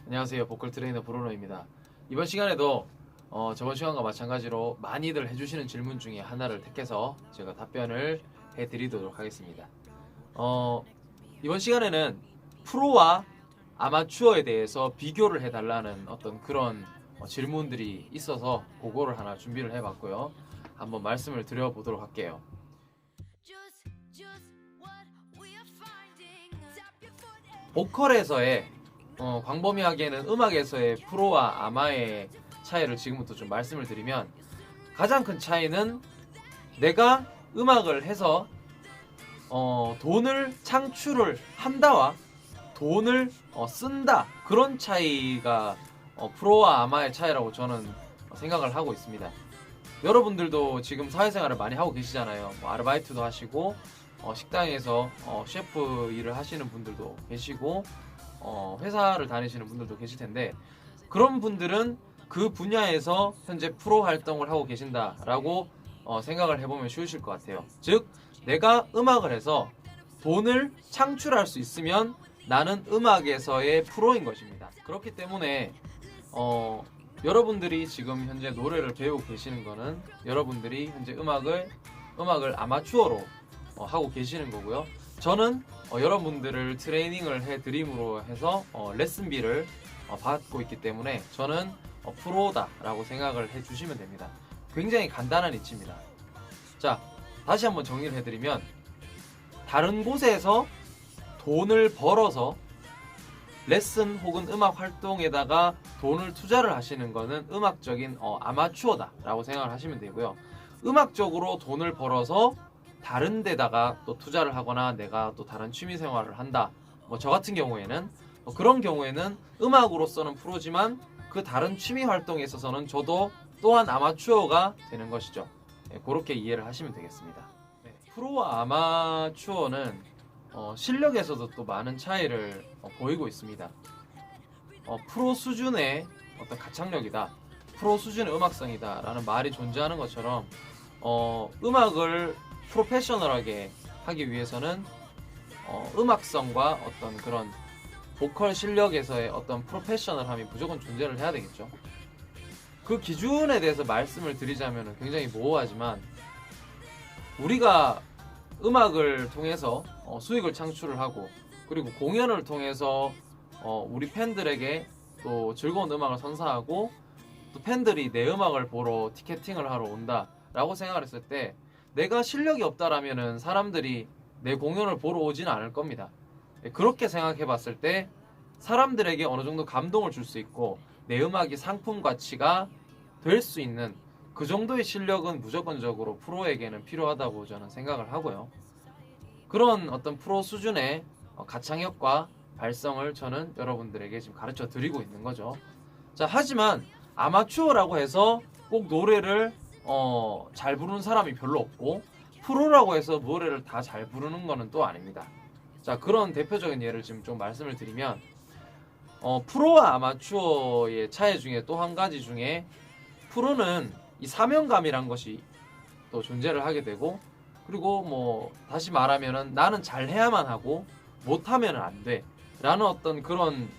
안녕하세요. 보컬 트레이너 브루노입니다. 이번 시간에도 저번 시간과 마찬가지로 많이들 해주시는 질문 중에 하나를 택해서 제가 답변을 해드리도록 하겠습니다. 이번 시간에는 프로와 아마추어에 대해서 비교를 해달라는 어떤 그런 질문들이 있어서 그거를 하나 준비를 해봤고요. 한번 말씀을 드려보도록 할게요. 보컬에서의 광범위하게는 음악에서의 프로와 아마의 차이를 지금부터 좀 말씀을 드리면, 가장 큰 차이는 내가 음악을 해서 돈을 창출을 한다와 돈을 쓴다, 그런 차이가 프로와 아마의 차이라고 저는 생각을 하고 있습니다. 여러분들도 지금 사회생활을 많이 하고 계시잖아요. 뭐 아르바이트도 하시고 식당에서 셰프 일을 하시는 분들도 계시고 회사를 다니시는 분들도 계실 텐데, 그런 분들은 그 분야에서 현재 프로 활동을 하고 계신다라고 생각을 해보면 쉬우실 것 같아요. 즉, 내가 음악을 해서 돈을 창출할 수 있으면 나는 음악에서의 프로인 것입니다. 그렇기 때문에 여러분들이 지금 현재 노래를 배우고 계시는 거는 여러분들이 현재 음악을 아마추어로 하고 계시는 거고요. 저는 여러분들을 트레이닝을 해드림으로 해서 레슨비를 받고 있기 때문에 저는 프로다라고 생각을 해주시면 됩니다. 굉장히 간단한 이치입니다. 자, 다시 한번 정리를 해드리면, 다른 곳에서 돈을 벌어서 레슨 혹은 음악 활동에다가 돈을 투자를 하시는 거는 음악적인 아마추어다라고 생각을 하시면 되고요. 음악적으로 돈을 벌어서 다른 데다가 또 투자를 하거나 내가 또 다른 취미 생활을 한다, 저 같은 경우에는 그런 경우에는 음악으로서는 프로지만 그 다른 취미 활동에 있어서는 저도 또한 아마추어가 되는 것이죠. 네, 그렇게 이해를 하시면 되겠습니다. 네, 프로와 아마추어는 실력에서도 또 많은 차이를 보이고 있습니다. 프로 수준의 어떤 가창력이다, 프로 수준의 음악성이다 라는 말이 존재하는 것처럼 음악을 프로페셔널하게 하기 위해서는 음악성과 어떤 그런 보컬 실력에서의 어떤 프로페셔널함이 무조건 존재를 해야 되겠죠. 그 기준에 대해서 말씀을 드리자면 굉장히 모호하지만, 우리가 음악을 통해서 수익을 창출을 하고, 그리고 공연을 통해서 우리 팬들에게 또 즐거운 음악을 선사하고, 또 팬들이 내 음악을 보러 티켓팅을 하러 온다 라고 생각을 했을 때, 내가 실력이 없다라면은 사람들이 내 공연을 보러 오지는 않을 겁니다. 그렇게 생각해 봤을 때 사람들에게 어느 정도 감동을 줄 수 있고 내 음악이 상품 가치가 될 수 있는 그 정도의 실력은 무조건적으로 프로에게는 필요하다고 저는 생각을 하고요. 그런 어떤 프로 수준의 가창력과 발성을 저는 여러분들에게 지금 가르쳐 드리고 있는 거죠. 자, 하지만 아마추어라고 해서 꼭 노래를 잘 부르는 사람이 별로 없고, 프로라고 해서 노래를 다 잘 부르는 거는 또 아닙니다. 자, 그런 대표적인 예를 지금 좀 말씀을 드리면, 프로와 아마추어의 차이 중에 또 한 가지 중에, 프로는 이 사명감이란 것이 또 존재를 하게 되고, 그리고 뭐 다시 말하면은 나는 잘해야만 하고 못하면은 안 돼 라는 어떤 그런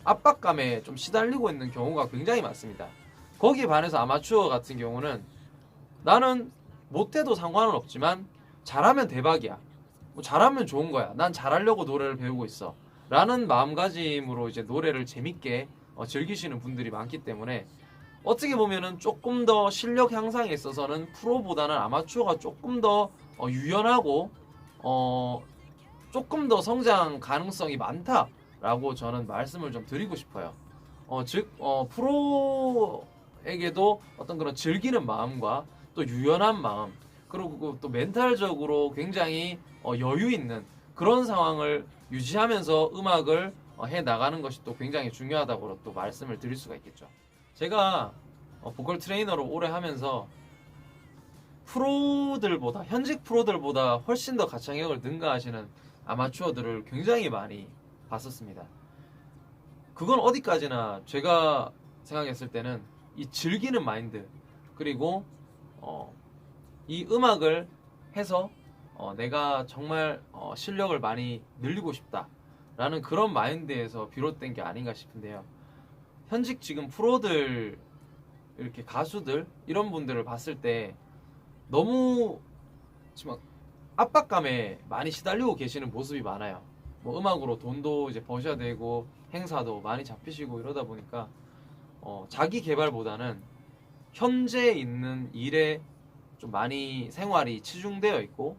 압박감에 좀 시달리고 있는 경우가 굉장히 많습니다. 거기에 반해서 아마추어 같은 경우는 나는 못해도 상관은 없지만 잘하면 대박이야, 뭐 잘하면 좋은 거야, 난 잘하려고 노래를 배우고 있어 라는 마음가짐으로 이제 노래를 재밌게 즐기시는 분들이 많기 때문에, 어떻게 보면은 조금 더 실력 향상에 있어서는 프로보다는 아마추어가 조금 더 유연하고 조금 더 성장 가능성이 많다라고 저는 말씀을 좀 드리고 싶어요. 즉 프로에게도 어떤 그런 즐기는 마음과 또 유연한 마음, 그리고 또 멘탈적으로 굉장히 여유 있는 그런 상황을 유지하면서 음악을 해 나가는 것이 또 굉장히 중요하다고 또 말씀을 드릴 수가 있겠죠. 제가 보컬 트레이너로 오래 하면서 현직 프로들보다 훨씬 더 가창력을 능가하시는 아마추어들을 굉장히 많이 봤었습니다. 그건 어디까지나 제가 생각했을 때는 이 즐기는 마인드, 그리고 이 음악을 해서 내가 정말 실력을 많이 늘리고 싶다, 라는 그런 마인드에서 비롯된 게 아닌가 싶은데요. 현직 지금 프로들, 이렇게 가수들 이런 분들을 봤을 때 너무 지금 압박감에 많이 시달리고 계시는 모습이 많아요. 뭐 음악으로 돈도 이제 버셔야 되고 행사도 많이 잡히시고 이러다 보니까 자기 개발보다는 현재 있는 일에 좀 많이 생활이 치중되어 있고,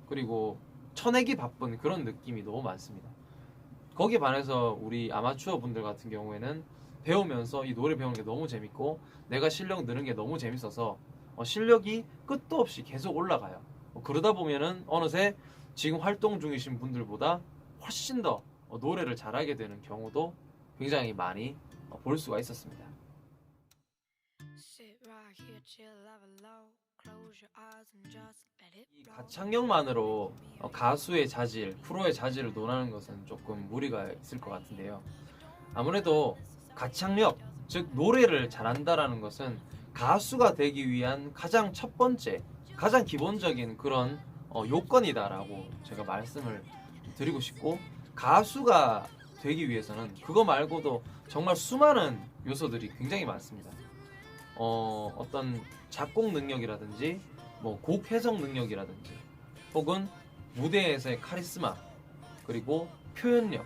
그리고 쳐내기 바쁜 그런 느낌이 너무 많습니다. 거기에 반해서 우리 아마추어 분들 같은 경우에는 배우면서 이 노래 배우는 게 너무 재밌고 내가 실력 느는 게 너무 재밌어서 실력이 끝도 없이 계속 올라가요. 그러다 보면은 어느새 지금 활동 중이신 분들보다 훨씬 더 노래를 잘하게 되는 경우도 굉장히 많이 볼 수가 있었습니다. 이 가창력만으로 가수의 자질, 프로의 자질을 논하는 것은 조금 무리가 있을 것 같은데요. 아무래도 가창력, 즉 노래를 잘한다라는 것은 가수가 되기 위한 가장 첫 번째, 가장 기본적인 그런 요건이다라고 제가 말씀을 드리고 싶고, 가수가 되기 위해서는 그거 말고도 정말 수많은 요소들이 굉장히 많습니다. 어떤 작곡 능력이라든지 뭐 곡 해석 능력이라든지 혹은 무대에서의 카리스마, 그리고 표현력,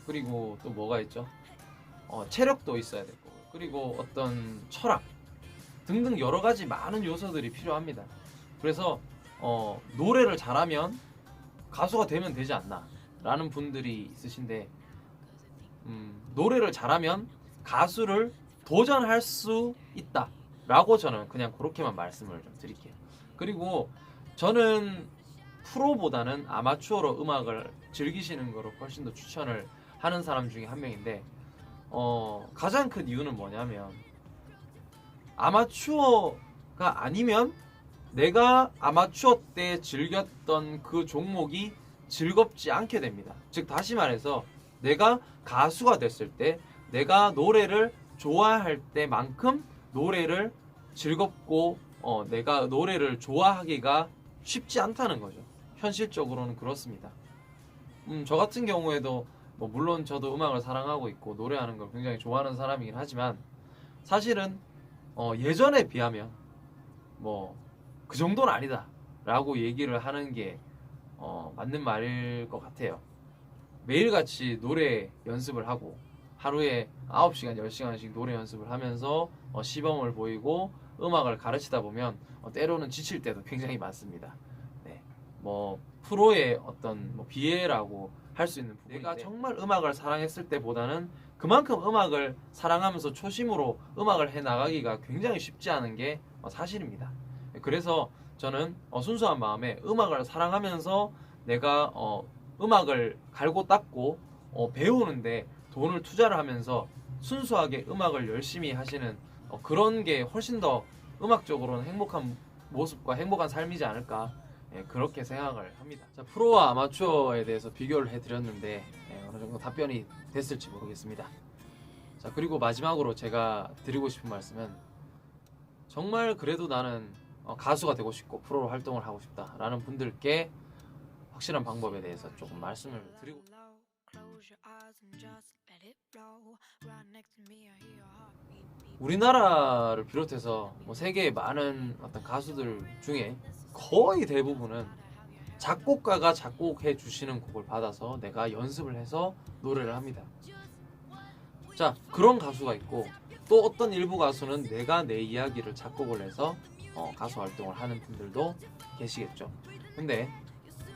그리고 또 뭐가 있죠? 체력도 있어야 되고, 그리고 어떤 철학 등등 여러 가지 많은 요소들이 필요합니다. 그래서 노래를 잘하면 가수가 되면 되지 않나 라는 분들이 있으신데, 노래를 잘하면 가수를 도전할 수 있다 라고 저는 그냥 그렇게만 말씀을 좀 드릴게요. 그리고 저는 프로보다는 아마추어로 음악을 즐기시는 거로 훨씬 더 추천을 하는 사람 중에 한 명인데, 가장 큰 이유는 뭐냐면, 아마추어가 아니면 내가 아마추어 때 즐겼던 그 종목이 즐겁지 않게 됩니다. 즉 다시 말해서 내가 가수가 됐을 때 내가 노래를 좋아할 때만큼 노래를 즐겁고 내가 노래를 좋아하기가 쉽지 않다는 거죠. 현실적으로는 그렇습니다. 저 같은 경우에도 뭐 물론 저도 음악을 사랑하고 있고 노래하는 걸 굉장히 좋아하는 사람이긴 하지만, 사실은 예전에 비하면 뭐 그 정도는 아니다 라고 얘기를 하는 게 맞는 말일 것 같아요. 매일같이 노래 연습을 하고 하루에 9시간 10시간씩 노래 연습을 하면서 시범을 보이고 음악을 가르치다 보면 때로는 지칠 때도 굉장히 많습니다. 네. 뭐 프로의 어떤 비애라고 할 수 있는 부분인데, 내가 정말 음악을 사랑했을 때보다는 그만큼 음악을 사랑하면서 초심으로 음악을 해나가기가 굉장히 쉽지 않은 게 사실입니다. 그래서 저는 순수한 마음에 음악을 사랑하면서 내가 음악을 갈고 닦고 배우는데 돈을 투자를 하면서 순수하게 음악을 열심히 하시는 그런 게 훨씬 더 음악적으로는 행복한 모습과 행복한 삶이지 않을까, 그렇게 생각을 합니다. 자, 프로와 아마추어에 대해서 비교를 해드렸는데 어느 정도 답변이 됐을지 모르겠습니다. 자, 그리고 마지막으로 제가 드리고 싶은 말씀은, 정말 그래도 나는 가수가 되고 싶고 프로로 활동을 하고 싶다라는 분들께 확실한 방법에 대해서 조금 말씀을 드리고, 우리나라를 비롯해서 세계의 많은 어떤 가수들 중에 거의 대부분은 작곡가가 작곡해 주시는 곡을 받아서 내가 연습을 해서 노래를 합니다. 자, 그런 가수가 있고, 또 어떤 일부 가수는 내가 내 이야기를 작곡을 해서 가수 활동을 하는 분들도 계시겠죠. 근데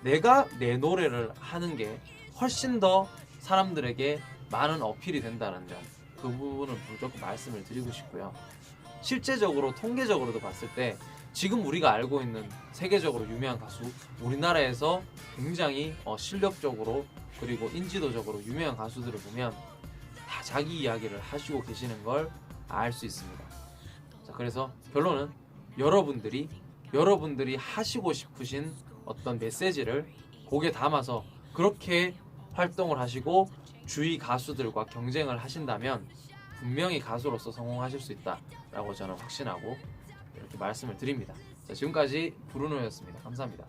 내가 내 노래를 하는 게 훨씬 더 사람들에게 많은 어필이 된다는 점, 그 부분을 무조건 말씀을 드리고 싶고요. 실제적으로 통계적으로도 봤을 때 지금 우리가 알고 있는 세계적으로 유명한 가수, 우리나라에서 굉장히 실력적으로 그리고 인지도적으로 유명한 가수들을 보면 다 자기 이야기를 하시고 계시는 걸 알 수 있습니다. 자, 그래서 결론은 여러분들이 하시고 싶으신 어떤 메시지를 곡에 담아서 그렇게 활동을 하시고 주위 가수들과 경쟁을 하신다면 분명히 가수로서 성공하실 수 있다라고 저는 확신하고 이렇게 말씀을 드립니다. 자, 지금까지 브루노였습니다. 감사합니다.